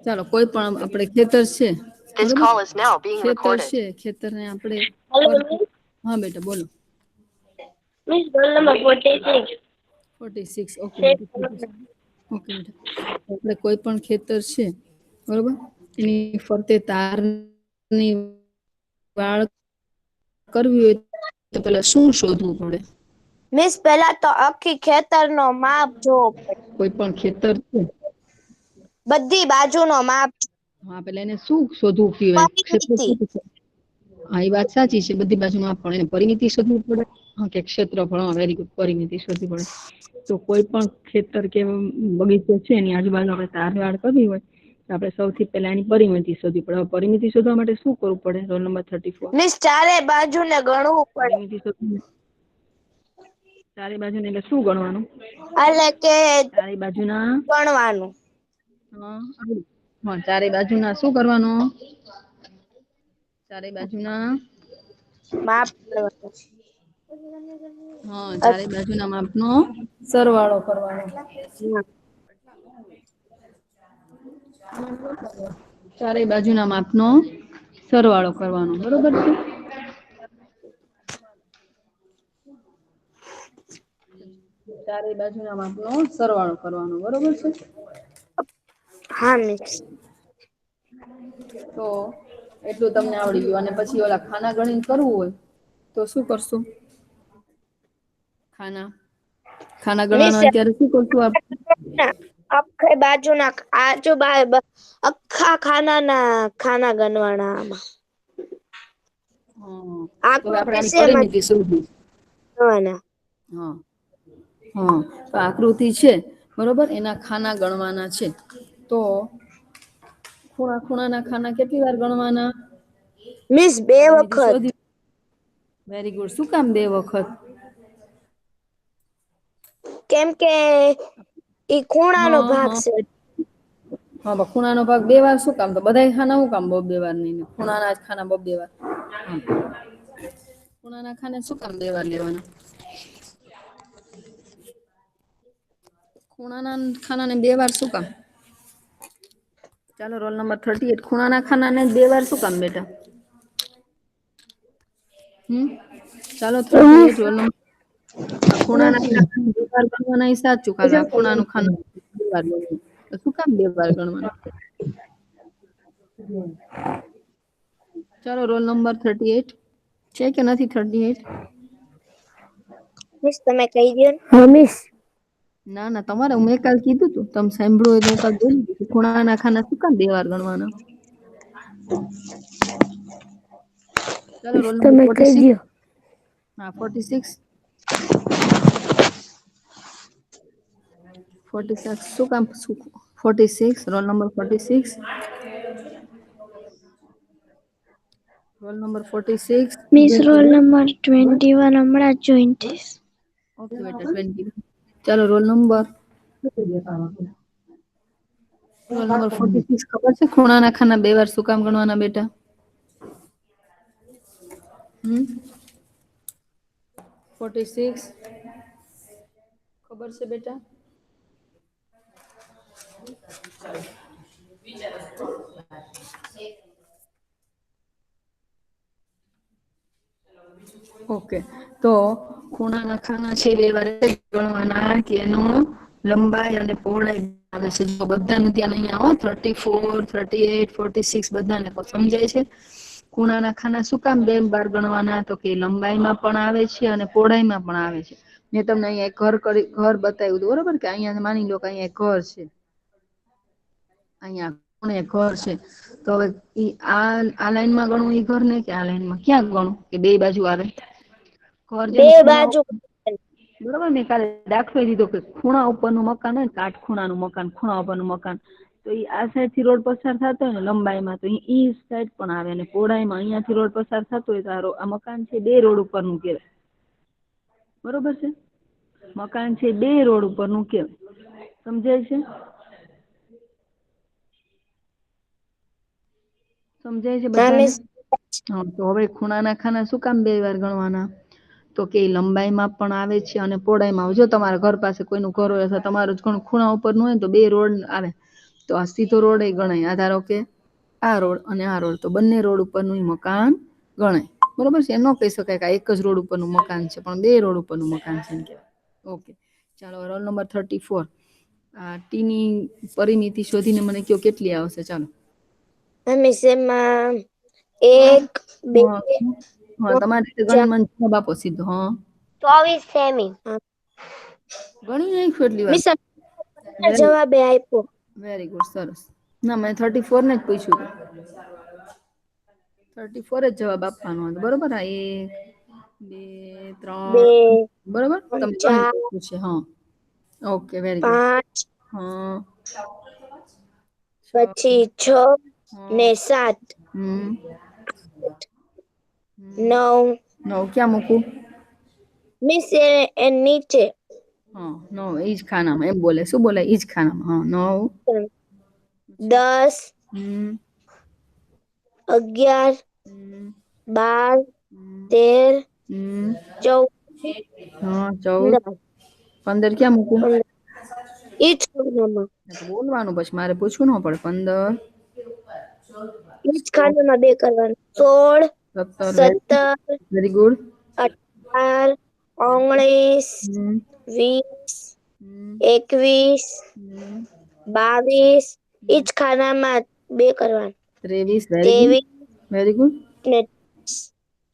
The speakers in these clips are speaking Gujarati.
ચાલો કોઈ પણ આપણે ખેતર છે ખેતર છે ખેતર ને આપણે હા બેટા બોલો miss roll number 46 46 okay okay બેટા આપણે કોઈ પણ ખેતર છે બરોબર એની ફરતે તારની વાળ કરવી હોય તો પેલા શું શોધવું પડે મિસ પહેલા તો આખી ખેતરનો માપ જોવો પડે કોઈ પણ ખેતર છે બધી બાજુનો માપ હા પેલા એને શું શોધવું કહેવાય ક્ષેત્ર પરિમિતિ શું હા એ વાત સાચી છે બધી બાજુમાં પણ એને પરિમિતિ શોધવું પડે હા કે ક્ષેત્રફળ વેરી ગુડ પરિમિતિ શોધવી પડે તો કોઈ પણ ખેતર કે બગીચો છે એની આજુબાજુ આપણે તાર વાળ કરવી હોય તો આપણે સૌથી પહેલા એની પરિમિતિ શોધવી પડે પરિમિતિ શોધવા માટે શું કરવું પડે રોલ નંબર 34 મિસ ચારે બાજુને ગણવું પડે પરિમિતિ ચારે બાજુ ને એટલે શું ગણવાનું એટલે કે ચારે બાજુના ગણવાનું હા ચારે બાજુના શું કરવાનું ચારે બાજુના માપ હા ચારે બાજુના માપનો સરવાળો કરવાનો ચારે બાજુના માપનો સરવાળો કરવાનો બરોબર છે ચારે બાજુના માપનો સરવાળો કરવાનો બરોબર છે હા મિસ તો એટલું તમને આવડી ગયું અને પછી ઓલા ખાના ગણીને કરવું હોય તો શું કરશું ખાના મિસ ગણવાના હોય ત્યારે શું કરશું આખે બાજુના આખા ખાના ગણવાના આમાં તો આપણે આની વિશે પરિમિતિ શોધવી ગણવાના હા તો આકૃતિ છે બરોબર એના ખાના ગણવાના છે તો ખૂણાના ખાના કેટલી વાર ગણવાના મિસ 2 પરિમિતિ વખત શોધી વેરી ગુડ શું કામ 2 વખત કેમ કે ઈ ખૂણાનો હા ભાગ હા છે હા ખૂણાનો ભાગ 2 વાર શું કામ તો બધા ખાના શું કામ 2 વાર નઈ ખૂણાના જ ખાના 2 વાર ખૂણાના ખાના શું કામ 2 વાર લેવાના ખૂણાના ખાનાને 2 વાર શું કામ ચાલો રોલ નંબર 38 ખૂણાના ખાનાને 2 વાર શું કામ બેટા ચાલો 38 રોલ નંબર ખૂણાના ખાના 2 વાર ગણવાના એ સાચું ખૂણાનું ખાનું 2 વાર ગણવાનું તો શું કામ 2 વાર ગણવાનું ચાલો રોલ નંબર 38 છે કે નથી 38 મિસ તમે કહી દયો ને હા મિસ ના તમારે મેં કાલ કીધું તું તમે સાંભળ્યું હોય તો હું કાલ બોલી દીધું ખૂણાના ખાના શું કામ 2 વાર ગણવાના ચાલો રોલ નંબર તમે કહી 46 દયો હા 46 46 શું કામ 46 roll number 46 roll number 46 miss roll number 21 હમણાં જ જોઈન થઈશ ઓકે બેટા 20 ચાલો રોલ નંબર રોલ નંબર 46 ખબર છે ખૂણાના ખાના 2 વાર શું કામ ગણવાના બેટા 46 ખબર છે બેટા ઓકે તો ખૂણાના ખાના છે 2 વાર ગણવાના કે એનું લંબાઈ અને પહોળાઈ આવે છે જો બધાને ધ્યાન અહીંયા હો 34 38 46 બધાને સમજાય છે ખૂણાના ખાના શું કામ 2 વાર ગણવાના તો કે લંબાઈમાં પણ આવે છે અને પહોળાઈમાં પણ આવે છે મેં તમને અહીંયા ઘર બતાવ્યું હતું બરોબર કે અહીંયા માની લો કે અહીંયા ઘર છે અહીંયા ખૂણે ઘર છે તો હવે આ લાઈનમાં ગણવું એ ઘર ને કે આ લાઈનમાં ક્યાં ગણું કે 2 બાજુ આવે ઘર બે જેમ ખૂણા બાજુ બરોબર મેં કાલે દાખલો દીધો કે ખૂણા ઉપરનું મકાન હોય કાટ ખૂણાનું મકાન ખૂણા ઉપરનું મકાન તો એ આ સાઈડ થી રોડ પસાર થતો હોય ને લંબાઈમાં તો ઈ સાઈડ પણ આવે અને પહોળાઈમાં અહિયાં થી રોડ પસાર થતો હોય તો આ મકાન છે 2 રોડ ઉપર નું કહેવાય બરોબર છે મકાન છે 2 રોડ ઉપર નું કહેવાય સમજાય છે સમજાય છે હા બધાને મિસ હા તો હવે ખૂણાના ખાના શું કામ 2 વાર ગણવાના તો કે લંબાઈમાં પણ આવે છે અને પહોળાઈમાં આવે જો તમારા ઘર પાસે કોઈનું ઘર હોય અથવા તમારું ખૂણા ઉપર નું હોય તો 2 રોડ આવે તો આ સીધો રોડ એ ગણાય. આ ધારો કે આ રોડ અને આ રોડ, તો બંને રોડ ઉપરનું મકાન ગણાય. બરોબર છે. એનો કહી શકાય કે એક જ રોડ ઉપરનું મકાન છે, પણ બે રોડ ઉપરનું મકાન છે એમ કહેવાય. ઓકે, ચાલો રોલ નંબર 34. આ ટી ની પરિમિતિ શોધીને મને કયો કેટલી આવશે. ચાલો મિસ એમાં 1 2 હા, તમારે ગણી 4 મને જવાબ આપો સીધો. હા, 24 સેમી. ગણી નાખ્યું એટલી વાર. મિસ જવાબે આપ્યો. વેરી ગુડ, સરસ. ના, મેં 34 ને જ પૂછ્યું. 34 જ જવાબ આપવાનો હતો. બરોબર. આ 1 2 3 2 બરોબર. તમે ગણી 4 નાખ્યું છે. હા, ઓકે, વેરી ગુડ. 5 હા, પછી 6 હા, ને 7 હમ 9 9 ક્યાં મૂકું? મિસ એ નીચે. હા, 9 ઈજ ખાનામાં. એમ બોલે. શું બોલે? ઈજ ખાનામાં. હા, 9 10 હમ 11 હમ 12 હમ 13 હમ 14 હા, 14 15 15 ક્યાં મૂકું? ઈ જ ખાનામાં. બોલવાનું પછી મારે પૂછવું ન પડે. 15 ઈ જ ખાનામાં 2 કરવાનું. 16 17 17 વેરી ગુડ. 18 19 હમ 20 હમ 21 હમ 22 ઈજ ખાનામાં 2 કરવાનું. 23 વેરી ગુડ. 23 very good. ને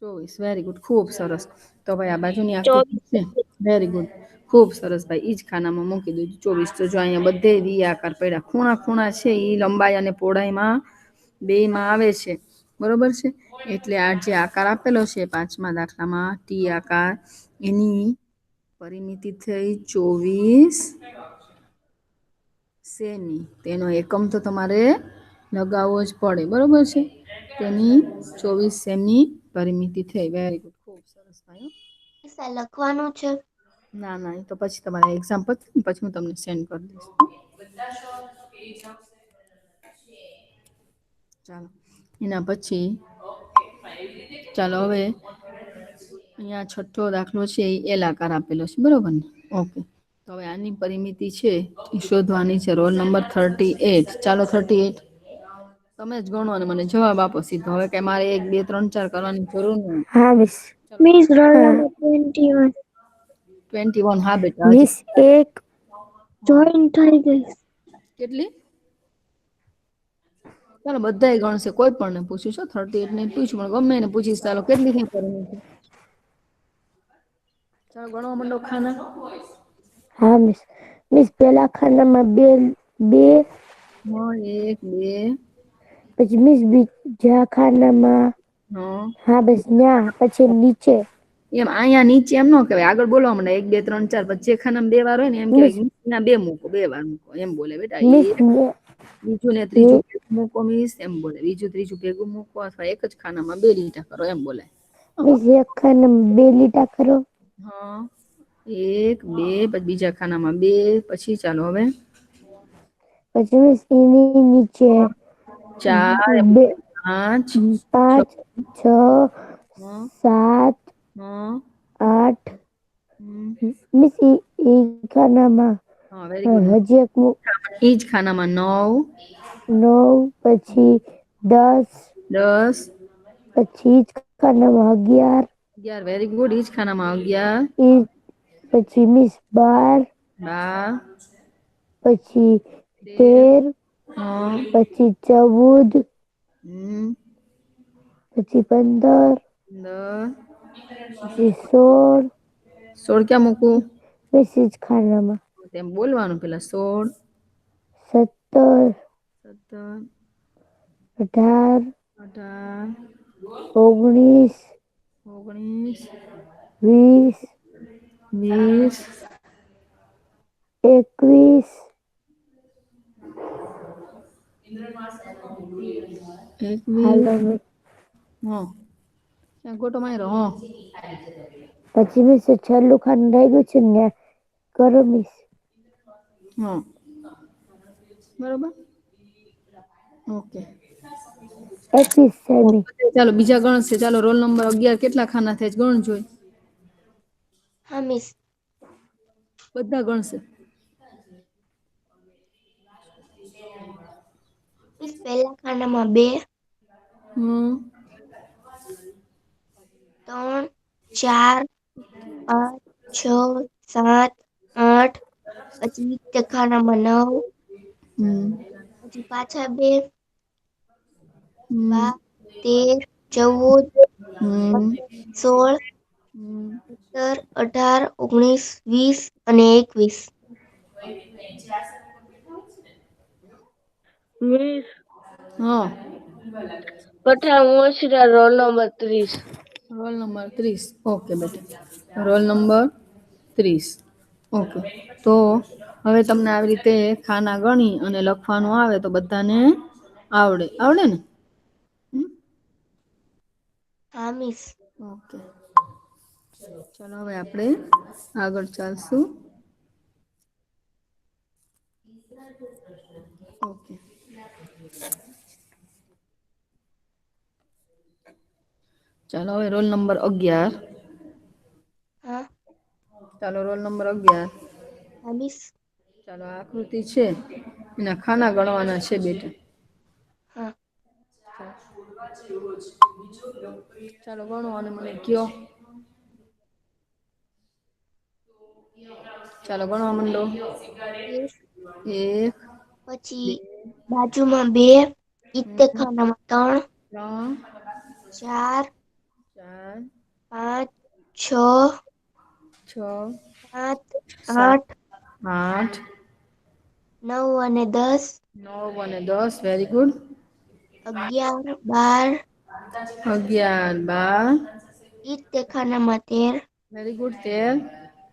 24 વેરી ગુડ. ખૂબ સરસ. તો ભાઈ આ બાજુની આકૃતિ 24 છે. Very good. ખૂબ સરસ ભાઈ. ઈજ ખાનામાં મૂકી દીધું 24. તો જો અહીંયા બધે વી આકાર પડ્યા. ખૂણા ખૂણા છે એ લંબાઈ અને પહોળાઈમાં બે માં આવે છે. બરોબર છે. એટલે આ જે આકાર આપેલો છે પાંચમા દાખલામાં ટી આકાર, એની પરિમિતિ થઈ 24 સેમી. તેનો એકમ તો તમારે લગાવવો જ પડે. બરોબર છે. તેની 24 સેમી પરિમિતિ થઈ. Very good. ખૂબ સરસ ભાઈ. લખવાનું છે. ના ના, એ તો પછી તમારે એક્ઝામ પતે ને પછી હું તમને સેન્ડ કરી દઈશ. ચાલો એના પછી ચાલો હવે અહીંયા છઠ્ઠો દાખલો છે એ એલ આકાર આપેલો છે. બરોબર ને? ઓકે. તો હવે આની પરિમિતિ છે એ શોધવાની છે. Roll number 38. ચાલો 38. તમે જ ગણો અને મને જવાબ આપો સીધો. હવે કે મારે 1 2 3 4 કરવાની જરૂર નથી. હા મિસ. Miss roll number 21. 21. હા બેટા. હજી મિસ એક જોઈન થઈ ગઈ. કેટલી? ચાલો બધા ગણશે. કોઈ પણ ને પૂછ્યું છે. 38 ને પૂછ્યું, પણ ગમે એને પૂછીશ. ચાલો કેટલી થઈ પરિમિતિ? ચાલો ગણવા માંડો ખાના. હા મિસ. મિસ પેલા ખાનામાં 2. હા, 1 2 પછી મિસ બીજા ખાનામાં. હા. હા બસ ન્યા પછી નીચે. એમ અહીંયા નીચે એમ ન કહેવાય. આગળ બોલવા માંડે. 1 2 3 4. પછી જે ખાનામાં 2 વાર હોય ને એમ મિસ કહેવાય 2 મૂકો. 2 વાર મૂકો એમ બોલે બેટા. મિસ બીજું ને ત્રીજું મૂકો મિસ એમ બોલે. બીજું ત્રીજું ભેગું મૂકો, અથવા એક જ ખાનામાં 2 લીટા કરો એમ બોલે. મિસ એક ખાનામાં 2 લીટા કરો. હા, 1 2 પછી બીજા ખાનામાં 2. પછી ચાલો હવે પછી મિસ એની નીચે 4 બે 5 6 5 6 હા 7 હા 8 હમ મિસ ઈ ખાનામાં હા વેરી ગુડ. હજી એક ઈજ ખાનામાં 9 9 પછી 10 10 પછી ઈજ ખાનામાં 11 11 વેરી ગુડ. ઈજ ખાનામાં 11 ઈ પછી મિસ 12 12 પછી 13 13 હા પછી 14 હમ પછી 15 પછી 15 16 16 ક્યાં મૂકું? મિસ ઈજ ખાનામાં તેમ બોલવાનું પેલા. 16 17 17 18 18 19 19 20 20 21 એકવીસ. હાલો મિસ હા, ક્યાં ગોટો માર્યો? હા. પછી મિસ છેલ્લું ખાનું રહી ગયું છે ને કરો મિસ. હા, બરોબર. ઓકે. 21 સેમી. ચાલો બીજા ગણશે. ચાલો રોલ નંબર 11. કેટલા ખાના થાય છે ગણ જોઈ? હા મિસ. બધા ગણશે. પહેલા ખાનામાં 2, હમ 3, 4, 5, 6, 7, 8, પછી નીચે ખાનામાં 9, હમ પછી પાછા 2, હમ 12, 13, 14, હમ 15, 16, હમ 17, 18, 19, 20 અને 21. 20. હા કઠા મોશરા roll number 30. Roll number 30. Okay બેટા, રોલ નંબર 30. ઓકે, તો હવે તમને આવી રીતે ખાના ગણી અને લખવાનું આવે તો બધાને આવડે. આવડે ને? હમ? હા મિસ. ઓકે, ચલો હવે આપણે આગળ ચાલશું. ઓકે. ચાલો હવે રોલ નંબર 11. હા. ચાલો રોલ નંબર 11. હા મિસ. ચાલો આ આકૃતિ છે એના ખાના ગણવાના છે બેટા. હા. ચાલો ગણો અને મને કયો. ચાલો ગણવા માંડો. મિસ. 1, પછી 2, બાજુમાં 2, ઈતે ખાનામાં 3, 3, 4, 4, 5, 6, 6, 7, 7, 8, 8, 9 અને 10, 9 અને 10. Very good. 11, 12, 11, 12. ઈતે ખાનામાં 13, વેરી ગુડ. 13,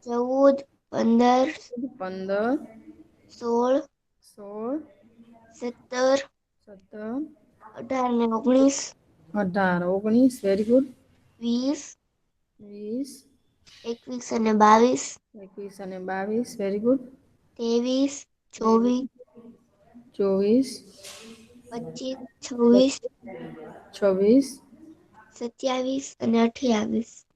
14, 15, 15, 16, 16, 17, 17, 18 ને 19, 18, 19. Very good. 20, 20, 21 અને 22, 21 અને 22. Very good. 23, 24, 24, 25, 26, 26, 27 અને 28.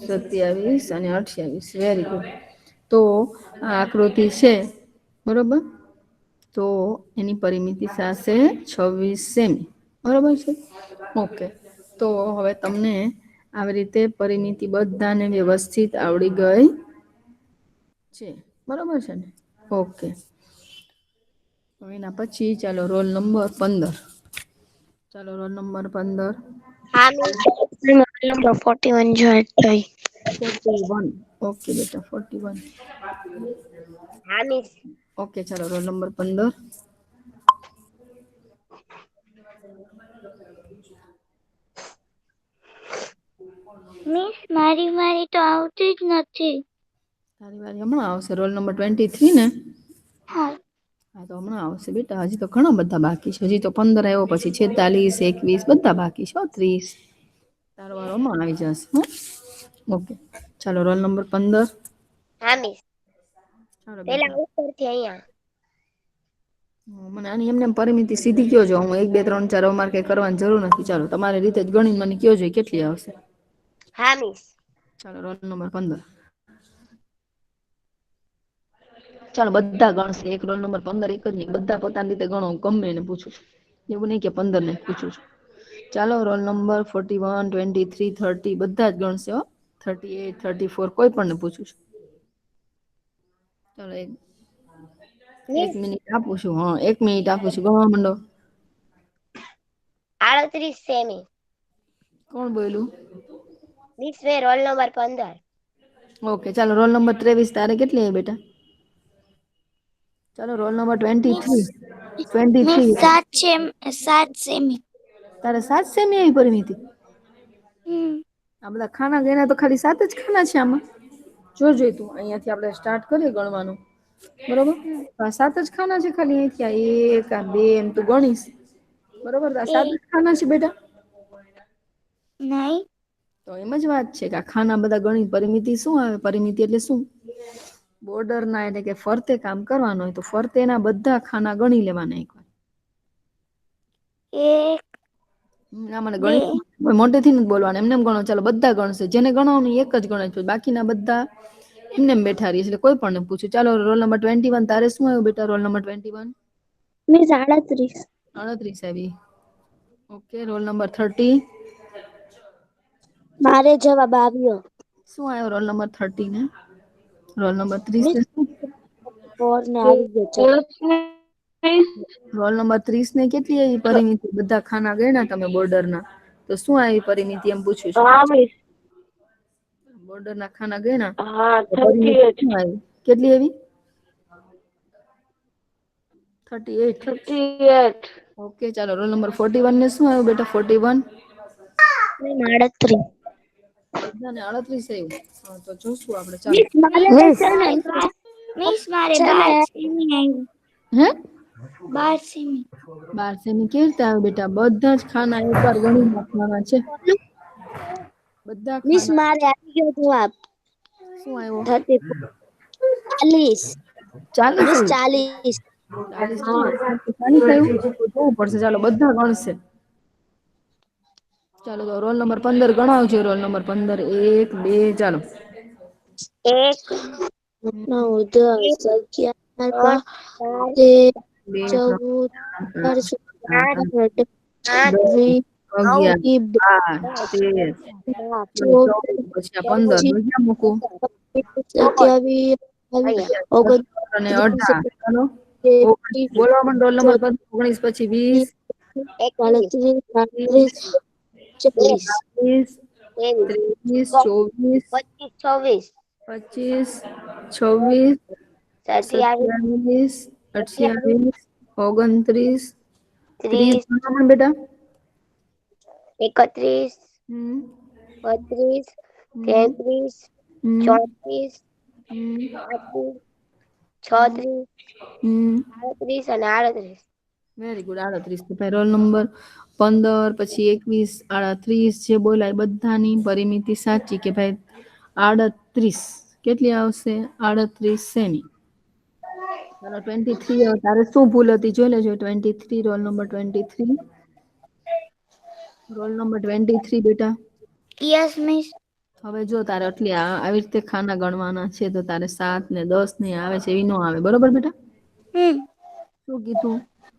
27 અને 28. Very good. તો આ આકૃતિ છે બરોબર. તો એની પરિમિતિ થશે 26 સેમી. બરોબર છે. ઓકે, તો હવે તમને આવી રીતે પરિમિતિ બધાને વ્યવસ્થિત આવડી ગઈ છે. બરોબર છે ને? ઓકે. તો એના પછી ચાલો રોલ નંબર 15. ચાલો રોલ નંબર 15. હા મિસ. નંબર 41 જોઈન્ટ થઈ. 41. ઓકે બેટા, 41. હા મિસ. ઓકે, ચાલો રોલ નંબર 15. મિસ મારી તો આવતી જ નથી. તારી વારી હમણાં આવશે. રોલ નંબર 23 ને? હા. હા તો હમણાં આવશે બેટા. હજી તો ઘણા બધા બાકી છે. હજી તો 15 આવ્યો, પછી 46, 21 બધા બાકી છે. 30. તારો વારો હમણાં આવી જશે. હો. ઓકે, ચાલો રોલ નંબર 15. હા મિસ. ચાલો બેટા. પેલા ઉપરથી અહીંયા. મને આની એમને પરિમિતિ સીધી કયો જો. હું 1, 2, 3, 4 અમારે કઈ કરવાની જરૂર નથી. ચાલો તમારી રીતે જ ગણી મને કયો જોઈએ કેટલી આવશે. હા મિસ. ચાલો રોલ નંબર 15. ચાલો બધા ગણશે. એક રોલ નંબર 15 એક જ નહીં. બધા પોતાની રીતે ગણો. ગમે એને પૂછું છું. એવું નહીં કે 15 ને પૂછું છું. ચાલો રોલ નંબર 41, 23, 30 બધા જ ગણશે હો. 38, 34 કોઈ પણ ને પૂછું છું. ચાલો એક મિસ મિનિટ આપું છું. હા, 1 મિનિટ આપું છું. ગણવા માંડો. 38 સેમી. કોણ બોલ્યું? Miss way role number 15. Okay, ચાલો રોલ નંબર 23 તારે કેટલી આવી બેટા? ચાલો roll number miss 23. Miss 23. 7 semi. તારે 7 સેમી આવી પરિમિતિ? હમ. આ બધા ખાના ગણ્યા તો ખાલી 7 જ ખાના છે આમાં. જોઈ તું અહિયાંથી આપણે સ્ટાર્ટ કરીએ ગણવાનું. બરોબર. હમ. તો આ 7 જ ખાના છે ખાલી. અહીંથી આ 1, આ 2 એમ તું ગણીશ. બરોબર. આ 7 જ ખાના છે બેટા. નહીં. તો એમ જ વાત છે કે આ ખાના બધા ગણી પરિમિતિ શું આવે? પરિમિતિ એટલે શું? બોર્ડર ના એટલે કે ફરતે કામ કરવાનું હોય તો ફરતે ના બધા ખાના ગણી લેવાના એક વાર. 1, ના મને 2. ગણિત મોટે થી નથી બોલવાનું. એમને ગણો. ચાલો બધા ગણશે. જેને ગણવાનું એક જ ગણે. બાકીના બધા એમને બેઠા રહીએ એટલે કોઈ પણ પૂછ્યું. ચાલો રોલ નંબર 21 તારે શું આવ્યું બેટા? Roll number 21. મિસ 38. 38 આવી. Okay, role number 30. મારે જવાબ આવ્યો. શું આવ્યો રોલ નંબર 30 ને? રોલ નંબર 30 મિસ ને શું? 4 ને આવી ગયો જવાબ. રોલ નંબર 30 ને કેટલી આવી પરિમિતિ? બધા ખાના ગણ્યા તમે બોર્ડર ના, તો શું આવી પરિમિતિ એમ પૂછું છું. હા મિસ. બોર્ડર ના ખાના ગણ્યા હા તો પરિમિતિ 38. શું આવી? કેટલી આવી? 38. 38. ઓકે, ચાલો રોલ નંબર 41 ને શું આવ્યું બેટા? 41 38. બધાને 38 આવ્યું. હા, તો જોશું આપણે, ચાલો. મિસ મારે મિસ છે ને મિસ મારે છે ને 12 સેમી આવ્યું. હે 12 સેમી. 12 સેમી કેવી રીતે આવે બેટા? બધા જ ખાના એકવાર ગણી નાખવાના છે. બધા મિસ ખાના. મારે આવી ગયો જવાબ. શું આવ્યો? 40. 40 મિસ આવ્યું. 40. 40 હા. આવ્યું તો જોવું પડશે. ચાલો, બધા ગણશે. ચાલો, તો રોલ નંબર 15 ગણાવજો. રોલ નંબર 15 1 2 ચાલો. 1 9 10 11 12 બે 13 ત્રણ 14 આઠ 15 દસ 16 અગિયાર 17 બાર તેર 14 પછી આ 15 નું ક્યાં મૂકું? 27 અને 29 18 ચાલો. 30 બોલવા પણ રોલ નંબર 19 પછી 20 31 30 32 40 30 23 24 26 25 26 27 27 28 29 30 30 ગણો પણ બેટા. 31 હમ 32 હમ 33 હમ 34 હમ 35 હમ 36 હમ 38 અને 38. Very good. 38 તો ભાઈ રોલ નંબર 15 પછી 21 38 જે બોલાય બધાની પરિમિતિ સાચી કે ભાઈ 38 કેટલી આવશે? 38 સેમી. ચાલો 23 હવે તારે શું ભૂલ હતી જોઈ લેજો. 23 રોલ નંબર 23 રોલ નંબર 23 બેટા. Yes miss. હવે જો તારે આટલી આવી રીતે ખાના ગણવાના છે તો તારે 7 ને 10 ને આવે છે એવી નો આવે. બરોબર બેટા? શું કીધું?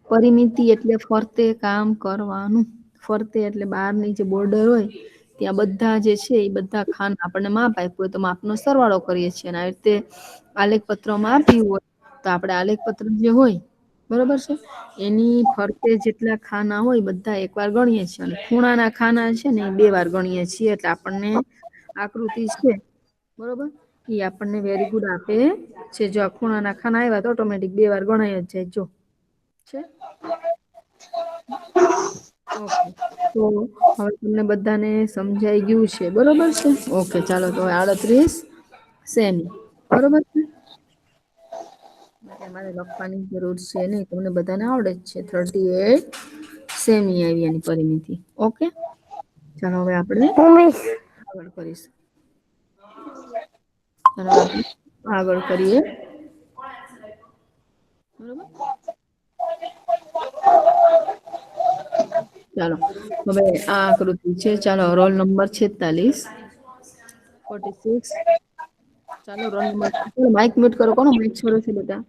પરિમિતિ એટલે ફરતે કામ કરવાનું. ફરતે એટલે બહારની જે બોર્ડર હોય ત્યાં બધા જે છે એ બધા ખાના આપણને માપ આપ્યું હોય તો માપનો સરવાળો કરીએ છીએ. અને આવી રીતે આલેખ પત્રમાં આપ્યું હોય તો આપણે આલેખ પત્ર જે હોય બરોબર છે એની ફરતે જેટલા ખાના હોય બધા એક વાર ગણીએ છીએ. અને ખૂણાના ખાના છે ને એ 2 વાર ગણીએ છીએ. એટલે આપણને આકૃતિ છે બરોબર એ આપણને વેરી ગુડ આપે છે. જો આ ખૂણાના ખાના આવ્યા તો ઓટોમેટિક 2 વાર ગણાય જ જાય. જો છે. ઓકે, તો હવે તમને બધાને સમજાઈ ગયું છે બરોબર છે? ઓકે, ચાલો તો 38 સેમી બરોબર છે? એટલે મારે લખવાની જરૂર છે નહી. તમને બધાને આવડે જ છે. 38 સેમી આવી એની પરિમિતિ. ઓકે, ચાલો હવે આપણે હું મિસ આગળ કરીશું. ચાલો આપણે આગળ કરીએ. બરોબર. ચાલો હવે આ આકૃતિ છે. ચાલો રોલ નંબર 46 46 ચાલો રોલ નંબર માઇક મ્યુટ કરો. કોનો માઇક છોડો છે બેટા?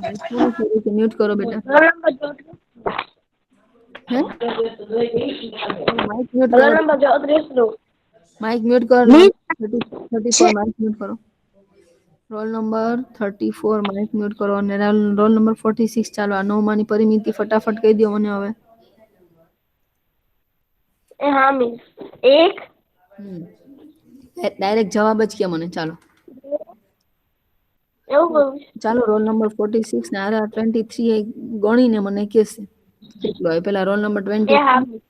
માઇક કોનો છોડો છે? મ્યુટ કરો બેટા. હે માઇક મ્યુટ કરો. રોલ નંબર 34 નું. માઇક મ્યુટ કરો. મિસ 34 માઇક મ્યુટ કરો. રોલ નંબર 34 માઇક મ્યુટ કરો. અને રોલ નંબર 46 ચાલો આ 9 માની પરિમિતિ ફટાફટ કહી દો મને હવે. હા મિસ. 1 ડાયરેક્ટ જવાબ જ કે મને. ચાલો એવું કહું. ચાલો રોલ નંબર 46 ને આર 23 ગણીને મને કહેશે કેટલો હોય. પેલા રોલ નંબર હા 23 મિસ.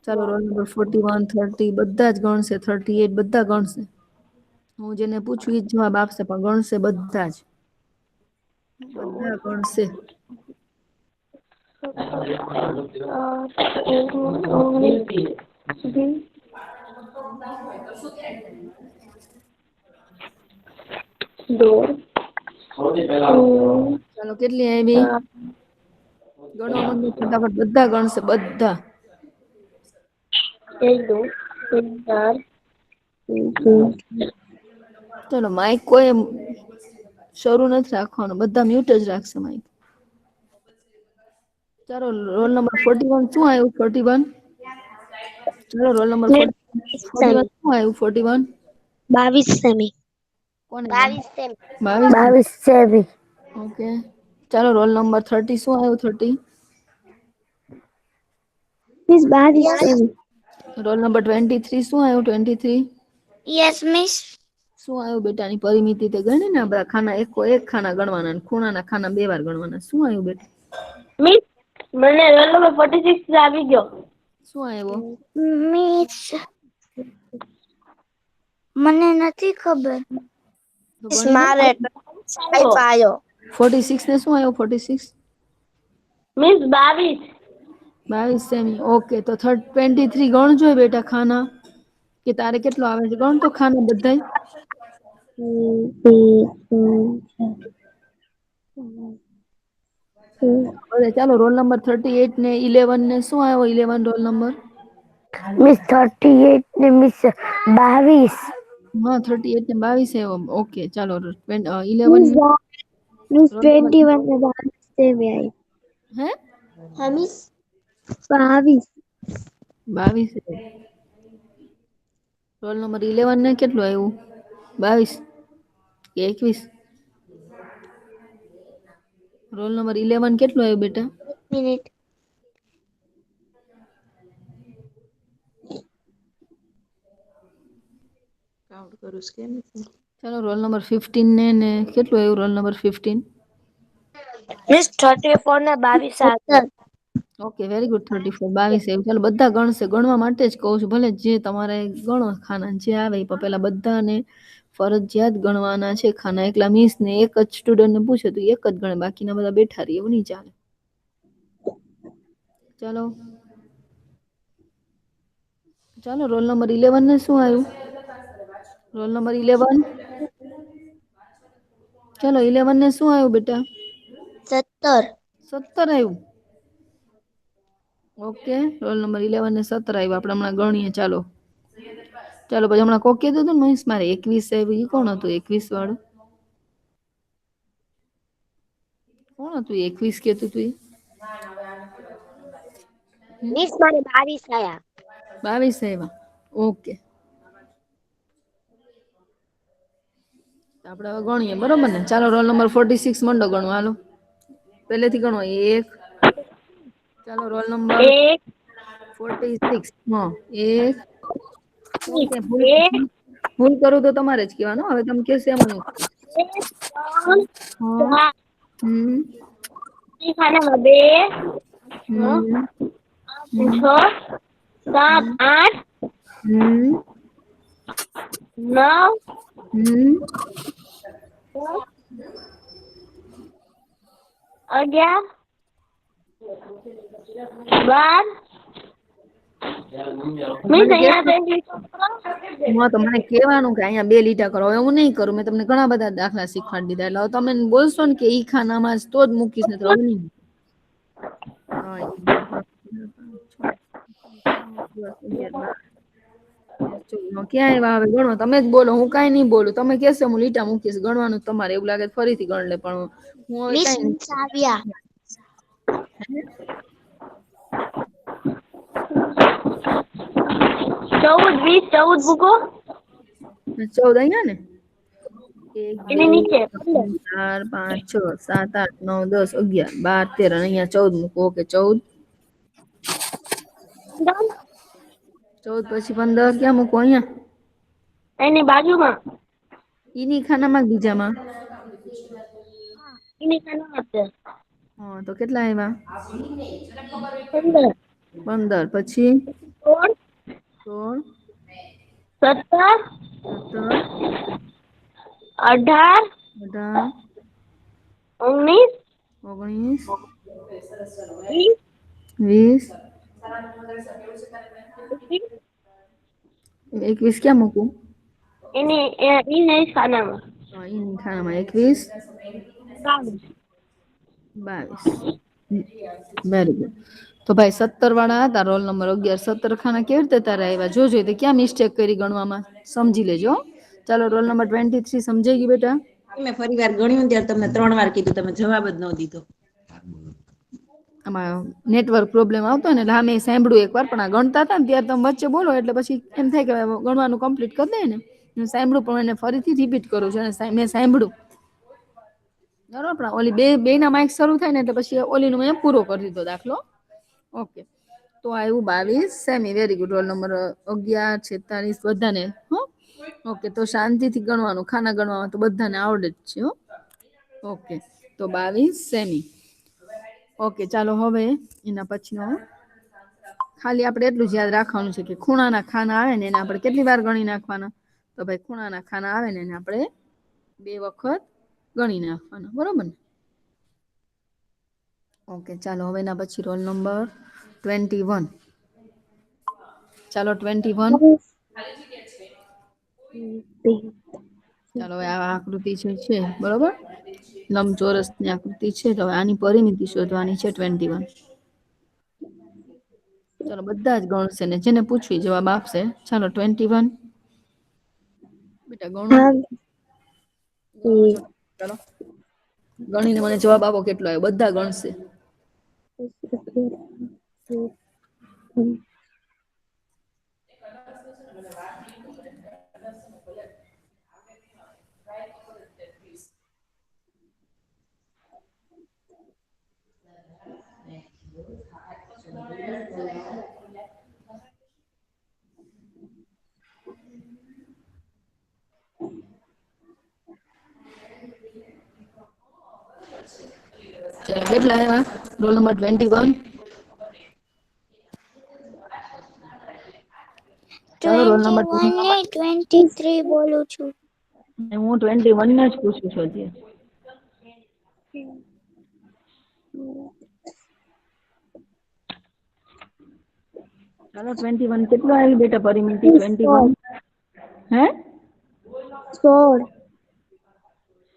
ચાલો રોલ નંબર 41 30 બધા જ ગણશે. 38 બધા ગણશે. હું જેને પૂછું એ જ જવાબ આપશે પણ ગણશે બધા જ. બધા ગણશે. ચાલો કેટલી આવી? ગણવા માંડો ફટાફટ. બધા ગણશે બધા. 1 2 3 4 5 6 ચલો માઇક કોઈ શરૂ નથી રાખવાનું, બધા મ્યુટ જ રાખશે માઇક. ચાલો રોલ નંબર 41 શું આવ્યું? 41. ચાલો રોલ નંબર 41 શું આવ્યું? 41 22 સેમી. કોને? 22 સેમી. 22. 22 સેમી. ઓકે. ચાલો રોલ નંબર 30 શું આવ્યું? 30. Miss 22 semi. રોલ નંબર 23 શું આવ્યું? 23. Yes miss. શું આવ્યું બેટાની પરિમિતિ તે ગણી ને બધા ખાના એક ખાના ગણવાના અને ખૂણાના ખાના 2 વાર ગણવાના. શું આવ્યું બેટા? મિસ મને રોલ નંબર 46 આવી ગયો. શું આવ્યો? મિસ મને નથી ખબર. તો ગણી લો. મારે આયો. 46 ને શું આવ્યું? 46 મિસ 22. 22 સેમી. ઓકે તો 23 ગણજો બેટા ખાના, કે તારે કેટલો આવે છે ગણ તો ખાના બધાય. હવે ચાલો રોલ નંબર 38 ને 11 ને શું આવ્યો? 11 રોલ નંબર. મિસ 38 ને મિસ 22. હા 38 ને 22 આવ્યો. ઓકે ચાલો 11 મિસ 21 ને 22 સેમી આવી. હે હા મિસ 22. 22 રોલ નંબર 11 ને કેટલું આવ્યું? 22 કે 21? રોલ નંબર 11 કેટલું આવ્યું બેટા? મિનિટ. કાઉન્ટ કરું કેમ? ચાલો રોલ નંબર 15 ને કેટલું આવ્યું? Role number 15. મિસ 34 ને 22 આવી. Okay very good. 34 22 આવ્યું. ચાલો બધા ગણશે, ગણવા માટે જ કહું છું. ભલે જે તમારે ગણો ખાના જે આવે પણ પેલા બધાને ફરજિયાત ગણવાના છે ખાના. એકલા મિસ ને એક જ સ્ટુડન્ટ ને પૂછે તો એક જ ગણે, બાકીના બધા બેઠા રહે એવું નહીં ચાલે. ચાલો ચાલો રોલ નંબર 11 ને શું આવ્યું? Roll number 11. ચાલો 11 ને શું આવ્યું બેટા? 17. 17 આવ્યું. ઓકે રોલ નંબર 11 ને 17 આવ્યું. આપણે હમણાં ગણીએ. ચાલો પછી હમણાં કોક કીધું હતું મિસ મારે 21 આવ્યું. એ કોણ હતું 21 વાળું? કોણ હતું 21 કેતું તું? મિસ મારે 22 આયા. 22 આવ્યા. ઓકે આપણે હવે ગણીએ બરોબર ને. ચાલો રોલ નંબર 46 મંડો ગણવા. હાલો પહેલેથી ગણો 1. ચાલો રોલ નંબર 1 46. હા 1. ઓકે એક ભૂલ કરું તો તમારે જ કહેવાનું. હવે તમે કહેશો એમ નહીં. 3 હા 4 હમ ખાનામાં 2 હમ 6 7 8 હમ 9 હમ 11 12 મિસ અહીંયા તો મને કહેવાનું કે અહીંયા 2 લીટા કરો. એવું નહીં કરું. મેં તમને ઘણા બધા દાખલા શીખવાડી દીધા. એટલે હવે તમે બોલશો ને કે ઈ ખાનામાં જ તો જ મૂકીશ ને તો હવે નહીં. હા, 11 ક્યાં આવ્યા હવે ગણો. તમે જ બોલો, હું કાંઈ નહીં બોલું. તમે કહેશો હું લીટા મૂકીશ. ગણવાનું તમારે એવું લાગે ફરીથી ગણ લે. પણ હું હવે મિસ કાંઈ આવ્યા. 14 20 14 મૂકો. 14 અહીંયા ને 1 એની 2 નીચે 4 5 6 7 8 9 10 11 12 13 અને અહીંયા 14 મૂકો. ઓકે 14. 14 પછી 15 ક્યાં મૂકો? અહીંયા એની બાજુમાં ઈની ખાનામાં બીજામાં. એની ખાનામાં છે. હા તો કેટલા આવ્યા? 15 15 પછી 16 16 17 17 18 18 19 19 20 20 21 ક્યાં મૂકું? એની ખાનામાં હા ઈની ખાનામાં 21 22. Very good. તો ભાઈ 17 વાળા હતા રોલ નંબર 11. 17 ખાના કેવી રીતે તારે આવ્યા? જોજો તો ક્યાં મિસ્ટેક કરી ગણવામાં સમજી લેજો. ચાલો રોલ નંબર 23 સમજાઈ ગઈ બેટા? મેં ફરી વાર ગણ્યું ત્યારે તમને 3 વાર કીધું, તમે જવાબ જ ન દીધો. આમાં નેટવર્ક પ્રોબ્લેમ આવતો ને એટલે હા મેં સાંભળ્યું એકવાર, પણ આ ગણતા હતા ને ત્યારે તમે વચ્ચે બોલો એટલે પછી એમ થાય કે ગણવાનું કમ્પ્લીટ કરી દે ને. મેં સાંભળ્યું પણ એને ફરીથી રિપીટ કરું છું, અને મેં સાંભળ્યું બરોબર. ઓલી બે ના માઇક શરૂ થાય ને એટલે પછી ઓલીનું મેં પૂરો કરી દીધો દાખલો. ઓકે, તો આવ્યું 22 semi. Very good. Roll number 11, 46 બધાને. ઓકે, તો શાંતિથી ગણવાનું, ખાના ગણવામાં તો બધાને આવડે જ છે. ઓકે, તો 22 સેમી. ઓકે, ચાલો હવે એના પછીનો ખાલી આપણે એટલું જ યાદ રાખવાનું છે કે ખૂણાના ખાના આવે ને એને આપણે કેટલી વાર ગણી નાખવાના. તો ભાઈ ખૂણાના ખાના આવે ને એને આપણે 2 વખત ગણી નાખવાના, બરોબર ને? ઓકે, ચાલો હવે એના પછી રોલ નંબર 21. ચાલો 21. ચાલો હવે આ આકૃતિ છે બરોબર, લંબચોરસ ની આકૃતિ છે. તો હવે આની પરિમિતિ શોધવાની છે 21. ચાલો બધા જ ગણશે ને જેને પૂછવી જવાબ આપશે. ચાલો 21 બેટા ગણો. હા ચાલો ગણીને મને જવાબ આપો કેટલો આવ્યો. બધા ગણશે. કેટલા આવ્યા? Roll number 21. ચાલો રોલ નંબર 21 ને 23 બોલું છું. હું 21 ને જ પૂછું છું અત્યારે. ચાલો 21 કેટલો આવી બેટા પરિમિતિ? 21 હે 16.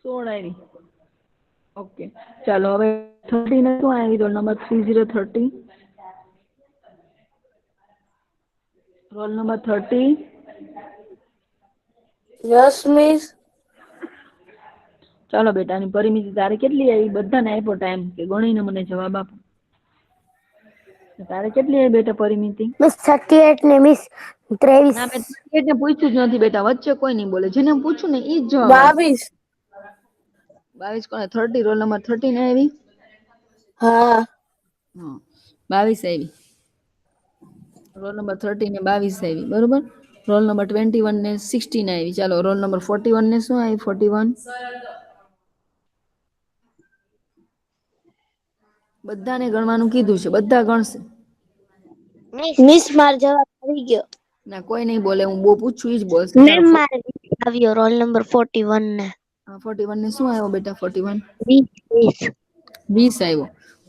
16 આવી. ઓકે, ચાલો હવે 30 ને શું આવી? Role number 30. Roll number 30. Yes miss. ચાલો બેટા ની પરિમિતિ તારે કેટલી આવી? બધાને આપ્યો ટાઈમ કે ગણીને મને જવાબ આપો. તારે કેટલી આવી બેટા પરિમિતિ? મિસ 38 ને મિસ 23. ના મેં એટલે પૂછ્યું જ નથી બેટા, વચ્ચે કોઈ નહીં બોલે. જેને પૂછું ને ઈ જ જવાબ આપે. 22 કોને? 30. રોલ નંબર 30 ને આવી? હા. 22 આવી. રોલ નંબર 30 ને 22 આવી, બરોબર. રોલ નંબર 21 ને 16 આવી. ચાલો રોલ નંબર 41 ને શું આવી? 41 બધાને ગણવાનું કીધું છે, બધા ગણશે. મિસ મારો જવાબ આવી ગયો. ના કોઈ નહીં બોલે, હું બહુ પૂછું ઈ જ બોલશે. મેમ મારે આવ્યો રોલ નંબર 41 ને. 41 ને શું આવ્યો બેટા? 41 20. 20 આવ્યો.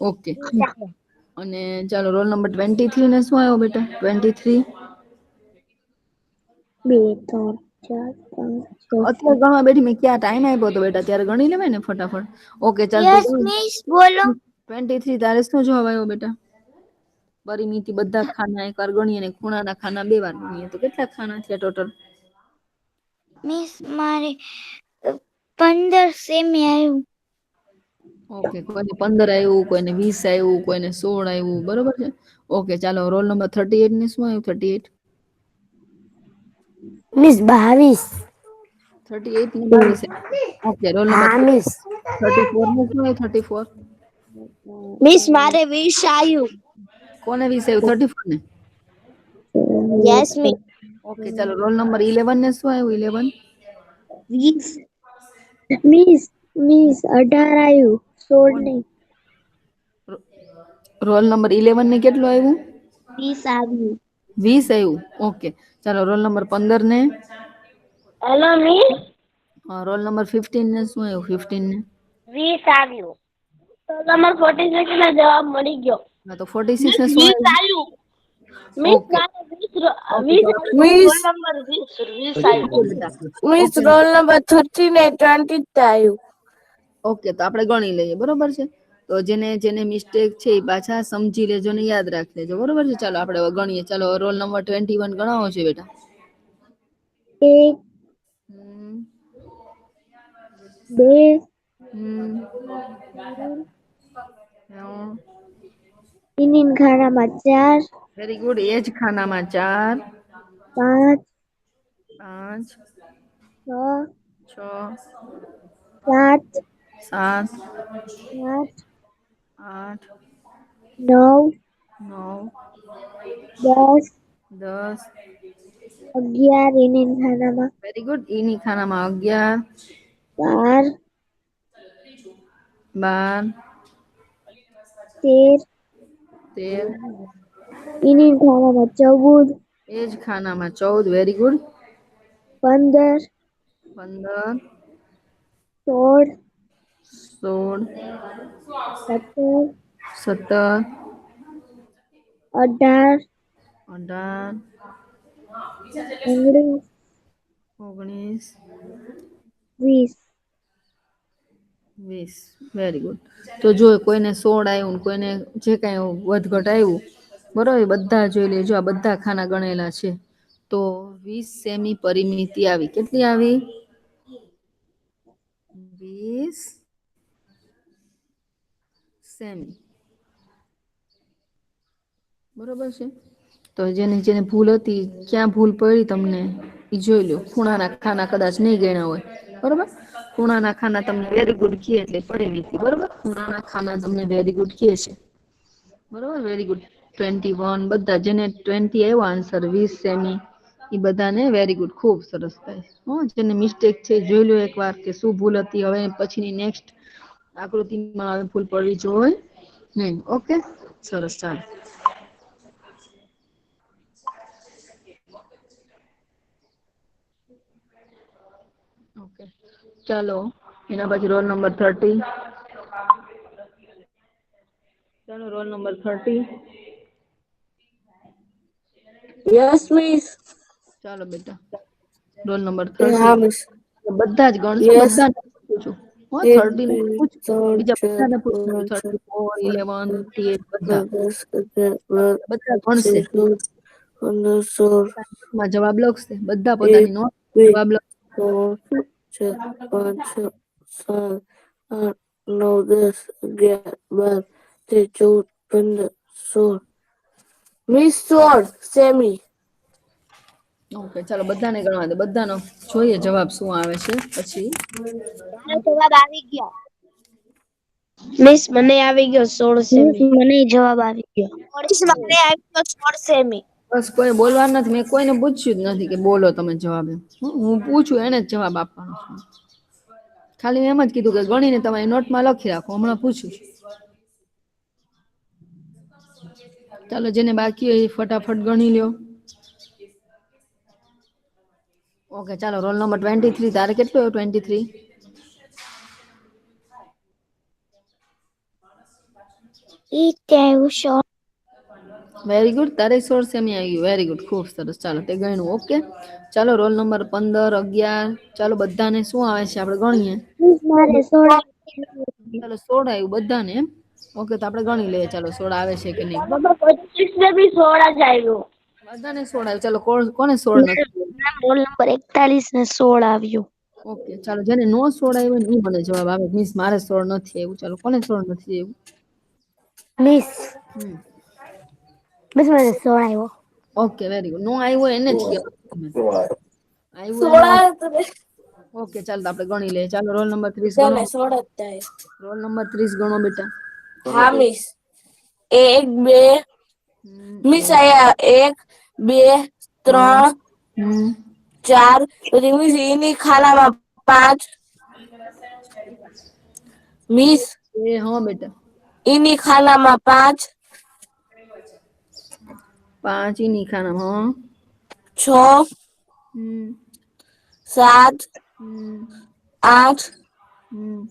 ઓકે, અને ચાલો રોલ નંબર 23 ને શું આવ્યો બેટા? 23 2, 3, 4, 5, 6. અત્યારે ગણવા બેઠી મેં ક્યાં ટાઈમ આપ્યો તો બેટા? ત્યારે ગણી લેવાય ને ફટાફટ. ઓકે, ચાલ યસ મિસ બોલો. 23 તારે શું જવાબ આવ્યો બેટા? પરિમિતિ બધા ખાના એક વાર ગણીએ ને ખૂણાના ખાના 2 વાર ગણીએ તો કેટલા ખાના થયા ટોટલ? મિસ મારે 15 સેમી આવ્યું. ઓકે, કોઈને 15 આવ્યું, કોઈને 20 આવ્યું, કોઈને 16 આવ્યું, બરોબર છે. ઓકે, ચાલો રોલ નંબર 38 ને શું આવ્યું? 38 મિસ 22. 38 ને 22. ઓકે, રોલ નંબર હા મિસ. 34 ને શું આવ્યું? 34 મિસ મારે 20 આવ્યું. કોને 20 આવ્યું? 34 ને. Yes miss. ઓકે, ચાલો રોલ નંબર 11 ને શું આવ્યું? 11 20. મિસ 18 આવ્યું. 16 નહીં. રોલ નંબર 11 ને કેટલું આવ્યું? 20 આવ્યું. 20 આવ્યું. ઓકે, ચાલો રોલ નંબર 15 ને. Hello miss. રોલ નંબર 15 ને શું આવ્યું? 15 ને 20 આવ્યું. તો નંબર 46 ને જવાબ મળી ગયો. હા, તો 46 ને શું આવ્યું? મિસ ઓકે, મારે 20 ઓકે, તો મિસ નંબર 20 ઓકે આવ્યું. બેટા. મિસ ઓકે, રોલ નંબર 30 ને 20 આવ્યું. ઓકે, તો આપણે ગણી લઈએ, બરોબર છે. તો જેને જેને મિસ્ટેક છે એ પાછા સમજી લેજો ને યાદ રાખી લેજો, બરોબર છે. ચાલો આપણે હવે ગણીએ. ચાલો રોલ નંબર 21 ગણાવો છે બેટા. 1, હમ, 2 ઈની ખાનામાં 4 વેરી ગુડ. એ જ ખાનામાં 4 5 5 6 6 7 7 8 8 9 9 10 10 11 ઈની ખાનામાં વેરી ગુડ. ઈની ખાનામાં 11 12 12 13 13 ઈની ખાનામાં 14 એ જ ખાનામાં 14 વેરી ગુડ. 15 15 16 16 17 17 18 18 19 19 20 20 very good. તો જો કોઈને 16 આવ્યું ને કોઈને જે કાંઈ વધઘટ આવ્યું બરોબર, બધા જોઈ લેજો. આ બધા ખાના ગણેલા છે. તો 20 સેમી પરિમિતિ આવી. કેટલી આવી? 20 સેમી. બરોબર છે. તો જેની જેને ભૂલ હતી, ક્યાં ભૂલ પડી તમને એ જોઈ લો. ખૂણાના ખાના કદાચ નહીં ગણ્યા હોય, બરોબર. ખૂણાના ખાના તમને વેરી ગુડ કહે એટલે પરિમિતિ, બરોબર. ખૂણાના ખાના તમને વેરી ગુડ કહે છે, બરોબર. Very good. 21 બધા જેને 20 આવ્યો આન્સર 20 સેમી એ બધાને વેરી ગુડ. ખૂબ સરસ થાય. જેને મિસ્ટેક છે જોઈ લો એકવાર કે શું ભૂલ હતી. હવે પછીની નેક્સ્ટ આકૃતિમાં ભૂલ પડવી જોઈએ નહીં. ઓકે, સરસ. ચાલો. ઓકે, ચાલો. એના પછી રોલ નંબર 30. ચાલો, રોલ નંબર 30. Yes miss. ચાલો બેટા, રોલ નંબર હા 30. મિસ. બધા જ ગણશો. યસ. બધાને પૂછું. 1 30 ને 2 પૂછું. 3 બીજા 4 બધાને પૂછું. 5 6 34 11 38 બધા 10 11 બધા 12 ગણશે. 13 14 16 માં જવાબ લખશે. બધા 1 પોતાની નોટ 2 જવાબ લખશે. 3 4 5 6 7 8 9 10 11 12 13 14 15 16 મિસ 16 સેમી. ઓકે, ચાલો બધાને ગણવા દે. બધાનો જોઈએ જવાબ શું આવે છે પછી. મારો જવાબ આવી ગયો. મિસ મને આવી ગયો 16 સેમી. મને જવાબ આવી ગયો. મિસ મને આવી ગયો 16 સેમી. બસ કોઈ બોલવાનું નથી. મેં કોઈને પૂછ્યું જ નથી કે બોલો તમે જવાબ. હું પૂછું એને જ જવાબ આપવાનો છે. ખાલી એમ જ કીધું કે ગણીને તમારી નોટમાં લખી રાખો. હમણાં પૂછું છું. ચાલો, જેને બાકી હોય એ ફટાફટ ગણી લ્યો. ઓકે, ચાલો. Roll number 23. તારે કેટલું આવ્યું? 23. ઈ કેવું શોર્ટ વેરી ગુડ. તારે 16 સેમી આવી ગયું. Very good. ખૂબ સરસ. ચાલો, તે ગણ્યું. ઓકે, ચાલો. Role number 15 11. ચાલો, બધાને શું આવે છે આપણે ગણીએ. મારે 16 ચાલો, 16 આવ્યું બધાને એમ. ઓકે, તો આપણે ગણી લઈએ. ચાલો, 16 આવે છે કે નહીં. બાબા 25 ને બી 16 જ આવ્યો. બધાને 16 આવ્યું. ચાલો, કોને 16 નથી? રોલ નંબર 41 ને 16 આવ્યું. ઓકે, ચાલો. જેને નો 16 આવ્યો ને એ મને જવાબ આવે. મિસ મારે 16 નથી આવ્યું. ચાલો, કોને 16 નથી આવ્યું? મિસ હમ. મિસ મને 16 આવ્યો. Okay, very good. નો આવ્યો હોય એને જ કહેવાનું. આવ્યું 16 એને. ઓકે, ચાલો. તો આપણે ગણી લઈએ. ચાલો, રોલ નંબર 30 ગણો. 16 જ થાય. રોલ નંબર 30 ગણો બેટા. હા મિસ. 1 2 હમ, મિસ આયા 1 2 હા. 3 હમ. 4 પછી મિસ એની ખાનામાં 5 મિસ હા બેટા. એની ખાનામાં 5 5 ની ખાનામાં. 6 હમ. 7 હમ. 8 હમ.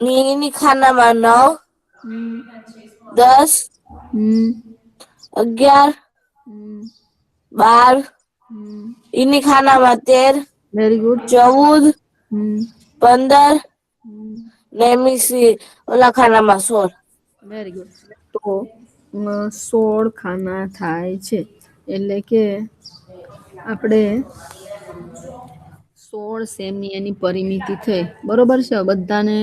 એની ખાનામાં 9 હમ. 10 હમ. 11 હમ. 12 હમ. એની ખાનામાં 13 વેરી ગુડ. 14 હમ. 15 હમ. ને મિસ ઓલા ખાનામાં 16 વેરી ગુડ. તો 16 ખાના થાય છે. એટલે કે આપણે 16 સેમી એની પરિમિતિ થઈ. બરોબર છે? બધાને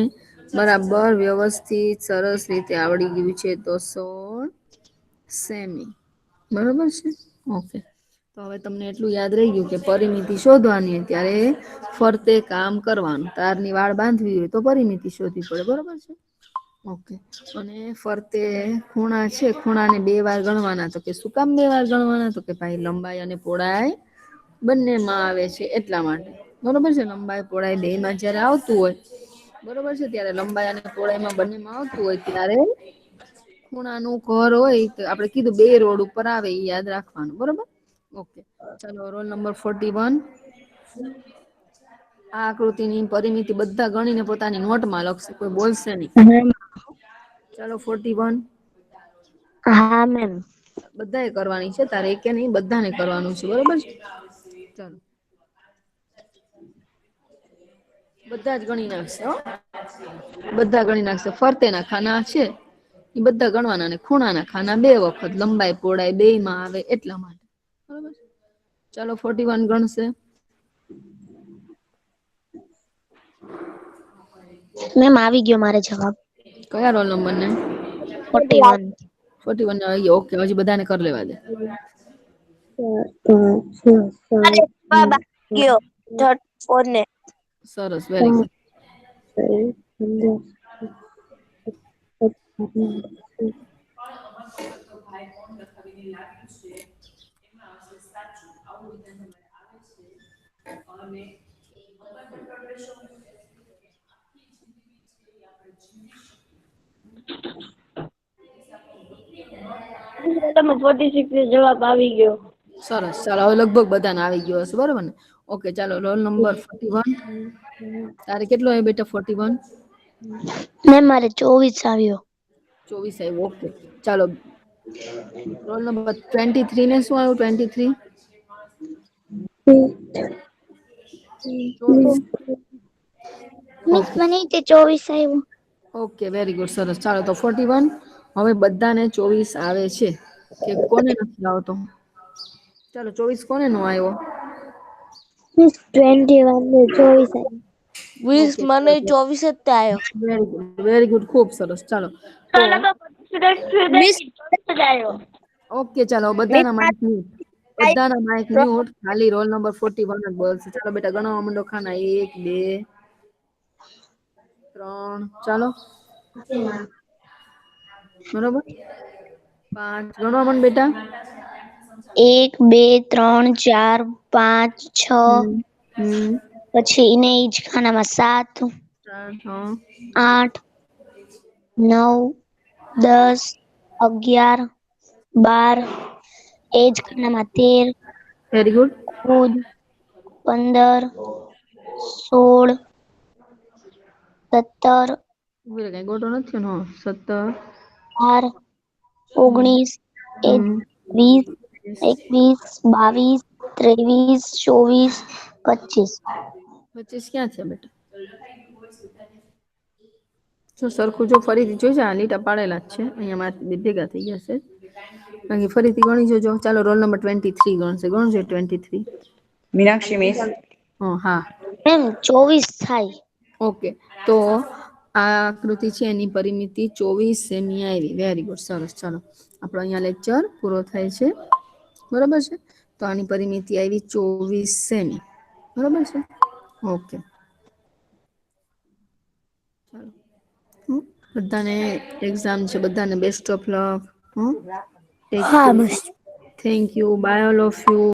બરાબર વ્યવસ્થિત સરસ રીતે આવડી ગયું છે. તો 16 સેમી. બરોબર છે? ઓકે. તો હવે તમને એટલું યાદ રહી ગયું કે પરિમિતિ શોધવાની ત્યારે ફરતે કામ કરવાનું. તારની વાળ બાંધવી હોય તો પરિમિતિ શોધવી પડે. બરોબર છે? ઓકે. અને ફરતે ખૂણા છે, ખૂણાને 2 વાર ગણવાના. તો કે શું કામ 2 વાર ગણવાના? તો કે ભાઈ લંબાઈ અને પહોળાઈ બંનેમાં આવે છે એટલા માટે. બરોબર છે? લંબાઈ પહોળાઈ 2 માં જ્યારે આવતું હોય, બરોબર છે, ત્યારે લંબાઈ અને પહોળાઈમાં બંનેમાં આવતું હોય ત્યારે ખૂણાનું ઘર હોય તો આપણે કીધું 2 રોડ ઉપર આવે એ યાદ રાખવાનું. બરોબર? ઓકે. ચાલો રોલ નંબર 41. આ આકૃતિની પરિમિતિ બધા ગણીને પોતાની નોટમાં લખશે. કોઈ બોલશે નહીં. ચાલો 41. હા મેમ. બધાએ કરવાની છે, તારે એકે નહીં, બધાને કરવાનું છે. બરોબર છે? ચાલો બધા જ ગણી નાખશે. હો, બધા ગણી નાખશે. ફરતેના ખાના છે એ બધા ગણવાના. અને ખૂણાના ખાના 2 વખત લંબાઈ પહોળાઈ 2 માં આવે એટલા માટે. બરોબર? ચાલો 41 ગણશે. મેમ આવી ગયો મારે જવાબ. કયા રોલ નંબર ને? 41. 41 ને આવી ગયો. ઓકે. હજી બધાને કરી લેવા દે. મારે જવાબ આવી ગયો 34 ને. સરસ. Very good. તમે 46 જવાબ આવી ગયો. સરસ. ચાલો હવે લગભગ બધાને આવી ગયો હશે. બરોબર ને? ઓકે. ચાલો રોલ નંબર 41. તારે કેટલો આવ્યો બેટા? 41. મેમ મારે 24 આવ્યો. 24 આવ્યો. ઓકે. ચાલો રોલ નંબર 23 ને શું આવ્યું? 23. 24. મિસ મને તે 24 આવ્યો. ઓકે. Very good. સરસ. ચાલો તો 41. હવે બધાને 24 આવે છે. કે કોને નથી આવતો? ચાલો 24 કોને નો આવ્યો? મિસ 21 ને 24 આવ્યો. વીસ મને 24 જ તે આવ્યો. Very good. Very good. ખૂબ સરસ. ચાલો તો મિસ 24 જ આવ્યો. ઓકે. ચાલો બધાના માઇક મ્યુટ. બધાના માઇક મ્યુટ. ખાલી રોલ નંબર 41 જ બોલશે. ચાલો બેટા ગણવા માંડો ખાના. 1 2 3. ચાલો બરોબર. 5 ગણવા માંડ બેટા. 1 2 3 4 5 6 હમ. પછી એને ઈ જ ખાનામાં 7 હા. 8 9 10 11 12 એ જ ખાનામાં 13 વેરી ગુડ. 14 15 16 17 કઈ ગોટો નથી ને? 17 18 19 હમ. 20 21 22 23 24 25 25 ક્યાં છે બેટા? જો સરખું જો ફરીથી જોઈજો. આ લીટા પાડેલા જ છે અહીંયા મારે ભેગા થઈ ગયા છે. બાકી ફરીથી ગણી જોજો. ચાલો રોલ નંબર 23 ગણશે. ગણજો 23. મીનાક્ષી મિસ. હા. એમ 24 થાય. ઓકે. તો આ આકૃતિ છે એની પરિમિતિ 24 સેમી આવી. Very good. સરસ. ચાલો આપણો અહીંયા લેક્ચર પૂરો થાય છે. બરોબર છે? તો આની પરિમિતિ આવી 24 સેમી. બરોબર છે? ઓકે. ચાલો બધાને એક્ઝામ છે. બધાને બેસ્ટ ઓફ લક. હા બસ. Thank you. Bye all of you.